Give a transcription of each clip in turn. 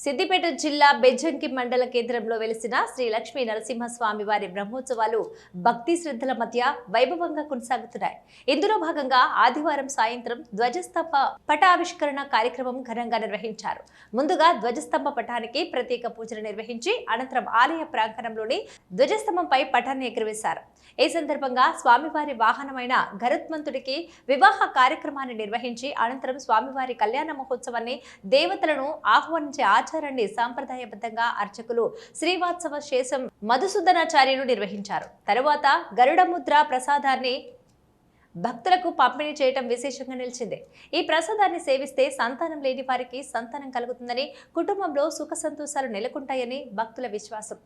సిద్దిపేట జిల్లా బెజ్జంకి మండల కేంద్రంలో వెలిసిన శ్రీ లక్ష్మీ నరసింహస్వామి వారి బ్రహ్మోత్సవాలు భక్తి శ్రద్ధల మధ్య వైభవంగా కొనసాగుతున్నాయి. ఇందులో భాగంగా ఆదివారం సాయంత్రం ధ్వజస్తంభ పటావిష్కరణ కార్యక్రమం ఘనంగా నిర్వహించారు. ముందుగా ధ్వజస్తంభ పటానికి ప్రత్యేక పూజలు నిర్వహించి అనంతరం ఆలయ ప్రాంగణంలోని ధ్వజస్తంభంపై పటాన్ని ఎగురవేశారు. ఈ సందర్భంగా స్వామివారి వాహనమైన గరుత్మంతుడికి వివాహ కార్యక్రమాన్ని నిర్వహించి అనంతరం స్వామివారి కళ్యాణ మహోత్సవాన్ని దేవతలను ఆహ్వానించే ఆచారాన్ని సాంప్రదాయబద్ధంగా అర్చకులు శ్రీవాత్సవ శేషం మధుసూదనాచార్యులు నిర్వహించారు. తరువాత గరుడముద్ర ప్రసాదాన్ని భక్తులకు పంపిణీ చేయటం విశేషంగా నిలిచింది. ఈ ప్రసాదాన్ని సేవిస్తే సంతానం లేని వారికి సంతానం కలుగుతుందని, కుటుంబంలో సుఖ సంతోషాలు నెలకొంటాయని భక్తుల విశ్వాసం.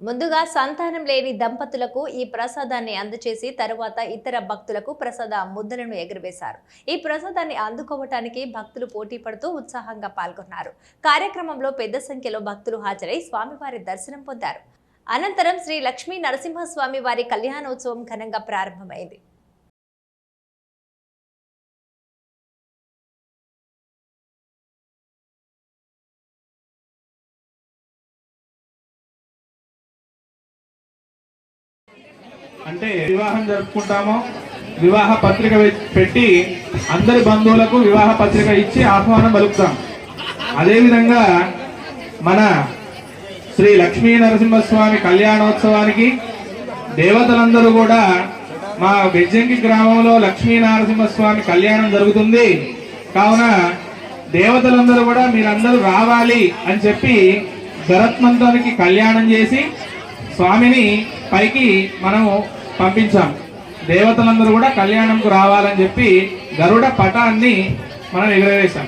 ముందుగా సంతానం లేని దంపతులకు ఈ ప్రసాదాన్ని అందజేసి తరువాత ఇతర భక్తులకు ప్రసాద ముద్దలను ఎగురవేశారు. ఈ ప్రసాదాన్ని అందుకోవటానికి భక్తులు పోటీ పడుతూ ఉత్సాహంగా పాల్గొన్నారు. కార్యక్రమంలో పెద్ద సంఖ్యలో భక్తులు హాజరై స్వామివారి దర్శనం పొందారు. అనంతరం శ్రీ లక్ష్మీ నరసింహస్వామి వారి కళ్యాణోత్సవం ఘనంగా ప్రారంభమైంది. అంటే వివాహం జరుపుకుంటామో వివాహ పత్రిక పెట్టి అందరి బంధువులకు వివాహ పత్రిక ఇచ్చి ఆహ్వానం పలుకుతాం. అదేవిధంగా మన శ్రీ లక్ష్మీ నరసింహస్వామి కళ్యాణోత్సవానికి దేవతలందరూ కూడా మా బెజ్జంకి గ్రామంలో లక్ష్మీ నరసింహస్వామి కళ్యాణం జరుగుతుంది కావున దేవతలందరూ కూడా మీరందరూ రావాలి అని చెప్పి గరుత్మంతునికి కళ్యాణం చేసి స్వామిని పైకి మనము పంపించాం. దేవతలందరూ కూడా కళ్యాణంకు రావాలని చెప్పి గరుడ పటాన్ని మనం ఎగురవేశాం.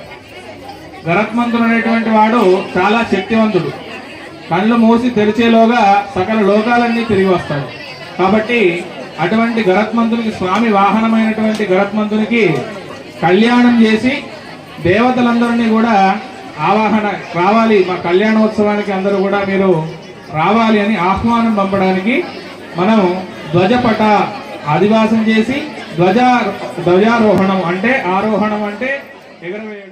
గరుత్మంతుడు అనేటువంటి వాడు చాలా శక్తివంతుడు. కళ్ళు మూసి తెరిచేలోగా సకల లోకాలన్నీ తిరిగి వస్తాడు. కాబట్టి అటువంటి గరుత్మంతునికి స్వామి వాహనమైనటువంటి గరుత్మంతునికి కళ్యాణం చేసి దేవతలందరినీ కూడా ఆవాహన రావాలి, మా కళ్యాణోత్సవానికి అందరూ కూడా మీరు రావాలి అని ఆహ్వానం పంపడానికి మనం ధ్వజపట అధివాసం చేసి ధ్వజారోహణం అంటే ఆరోహణం అంటే ఎగరవేయడం.